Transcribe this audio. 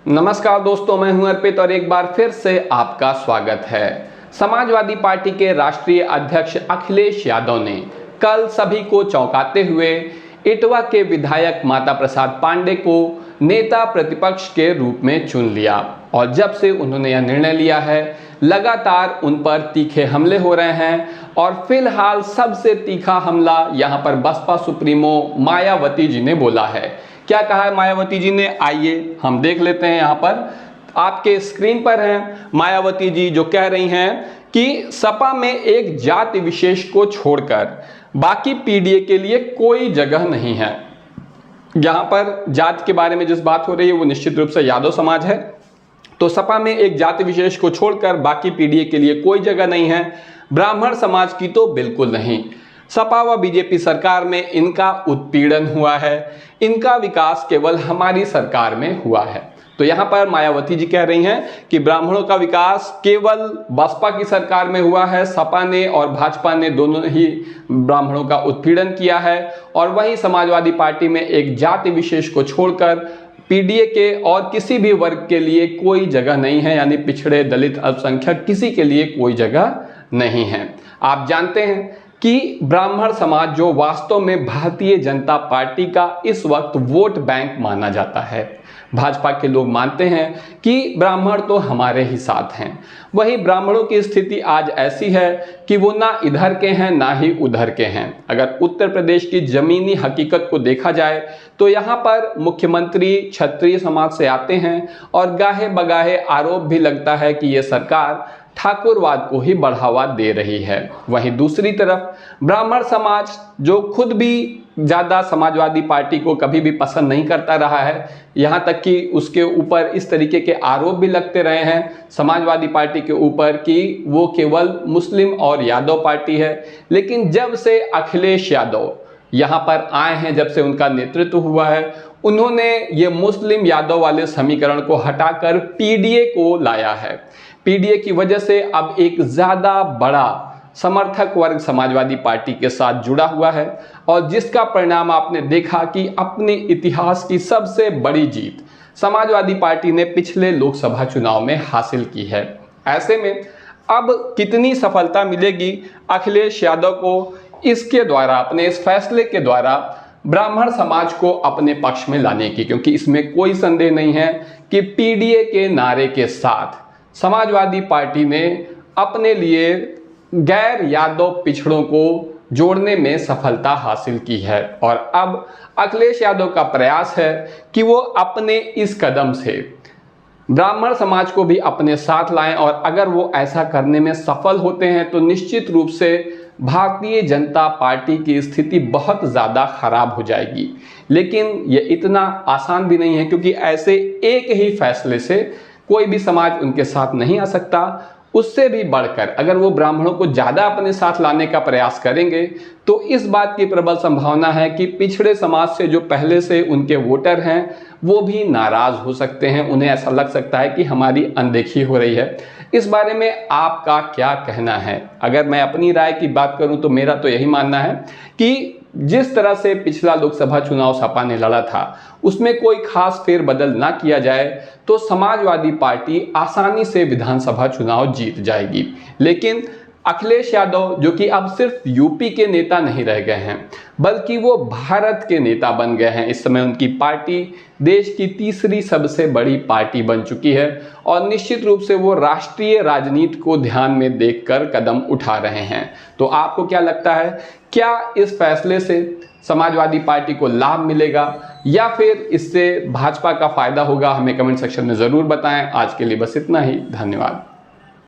नमस्कार दोस्तों, मैं हूं अर्पित और एक बार फिर से आपका स्वागत है। समाजवादी पार्टी के राष्ट्रीय अध्यक्ष अखिलेश यादव ने कल सभी को चौंकाते हुए इटवा के विधायक माता प्रसाद पांडे को नेता प्रतिपक्ष के रूप में चुन लिया और जब से उन्होंने यह निर्णय लिया है लगातार उन पर तीखे हमले हो रहे हैं और फिलहाल सबसे तीखा हमला यहां पर बसपा सुप्रीमो मायावती जी ने बोला है। क्या कहा है मायावती जी ने, आइए हम देख लेते हैं। यहाँ पर आपके स्क्रीन पर हैं मायावती जी जो कह रही हैं कि सपा में एक जाति विशेष को छोड़कर बाकी पीडीए के लिए कोई जगह नहीं है। यहाँ पर जाति के बारे में जिस बात हो रही है वो निश्चित रूप से यादव समाज है, तो सपा में एक जाति विशेष को छोड़कर बाकी पीडीए के लिए कोई जगह नहीं है। ब्राह्मण समाज की तो बिल्कुल नहीं। सपा व बीजेपी सरकार में इनका उत्पीड़न हुआ है, इनका विकास केवल हमारी सरकार में हुआ है। तो यहाँ पर मायावती जी कह रही हैं कि ब्राह्मणों का विकास केवल बसपा की सरकार में हुआ है, सपा ने और भाजपा ने दोनों ही ब्राह्मणों का उत्पीड़न किया है और वहीं समाजवादी पार्टी में एक जाति विशेष को छोड़कर पीडीए के और किसी भी वर्ग के लिए कोई जगह नहीं है, यानी पिछड़े, दलित, अल्पसंख्यक किसी के लिए कोई जगह नहीं है। आप जानते हैं कि ब्राह्मण समाज जो वास्तव में भारतीय जनता पार्टी का इस वक्त वोट बैंक माना जाता है। भाजपा के लोग मानते हैं कि ब्राह्मण तो हमारे ही साथ हैं। वहीं ब्राह्मणों की स्थिति आज ऐसी है कि वो ना इधर के हैं ना ही उधर के हैं। अगर उत्तर प्रदेश की जमीनी हकीकत को देखा जाए तो यहाँ पर मुख्यमंत्री क्षत्रिय समाज से आते हैं और गाहे बगाहे आरोप भी लगता है कि ये सरकार ठाकुरवाद को ही बढ़ावा दे रही है। वहीं दूसरी तरफ ब्राह्मण समाज जो खुद भी ज़्यादा समाजवादी पार्टी को कभी भी पसंद नहीं करता रहा है, यहाँ तक कि उसके ऊपर इस तरीके के आरोप भी लगते रहे हैं समाजवादी पार्टी के ऊपर कि वो केवल मुस्लिम और यादव पार्टी है। लेकिन जब से अखिलेश यादव यहाँ पर आए हैं, जब से उनका नेतृत्व हुआ है, उन्होंने ये मुस्लिम यादव वाले समीकरण को हटाकर पीडीए को लाया है। पीडीए की वजह से अब एक ज़्यादा बड़ा समर्थक वर्ग समाजवादी पार्टी के साथ जुड़ा हुआ है और जिसका परिणाम आपने देखा कि अपने इतिहास की सबसे बड़ी जीत समाजवादी पार्टी ने पिछले लोकसभा चुनाव में हासिल की है। ऐसे में अब कितनी सफलता मिलेगी अखिलेश यादव को इसके द्वारा, अपने इस फैसले के द्वारा ब्राह्मण समाज को अपने पक्ष में लाने की, क्योंकि इसमें कोई संदेह नहीं है कि पीडीए के नारे के साथ समाजवादी पार्टी ने अपने लिए गैर यादव पिछड़ों को जोड़ने में सफलता हासिल की है और अब अखिलेश यादव का प्रयास है कि वो अपने इस कदम से ब्राह्मण समाज को भी अपने साथ लाएं और अगर वो ऐसा करने में सफल होते हैं तो निश्चित रूप से भारतीय जनता पार्टी की स्थिति बहुत ज़्यादा खराब हो जाएगी। लेकिन ये इतना आसान भी नहीं है, क्योंकि ऐसे एक ही फैसले से कोई भी समाज उनके साथ नहीं आ सकता। उससे भी बढ़कर अगर वो ब्राह्मणों को ज़्यादा अपने साथ लाने का प्रयास करेंगे तो इस बात की प्रबल संभावना है कि पिछड़े समाज से जो पहले से उनके वोटर हैं वो भी नाराज़ हो सकते हैं। उन्हें ऐसा लग सकता है कि हमारी अनदेखी हो रही है। इस बारे में आपका क्या कहना है? अगर मैं अपनी राय की बात करूं तो मेरा तो यही मानना है कि जिस तरह से पिछला लोकसभा चुनाव सपा ने लड़ा था उसमें कोई खास फेरबदल ना किया जाए तो समाजवादी पार्टी आसानी से विधानसभा चुनाव जीत जाएगी। लेकिन अखिलेश यादव जो कि अब सिर्फ यूपी के नेता नहीं रह गए हैं बल्कि वो भारत के नेता बन गए हैं। इस समय उनकी पार्टी देश की तीसरी सबसे बड़ी पार्टी बन चुकी है और निश्चित रूप से वो राष्ट्रीय राजनीति को ध्यान में देखकर कदम उठा रहे हैं। तो आपको क्या लगता है, क्या इस फैसले से समाजवादी पार्टी को लाभ मिलेगा या फिर इससे भाजपा का फायदा होगा? हमें कमेंट सेक्शन में ज़रूर बताएं। आज के लिए बस इतना ही, धन्यवाद।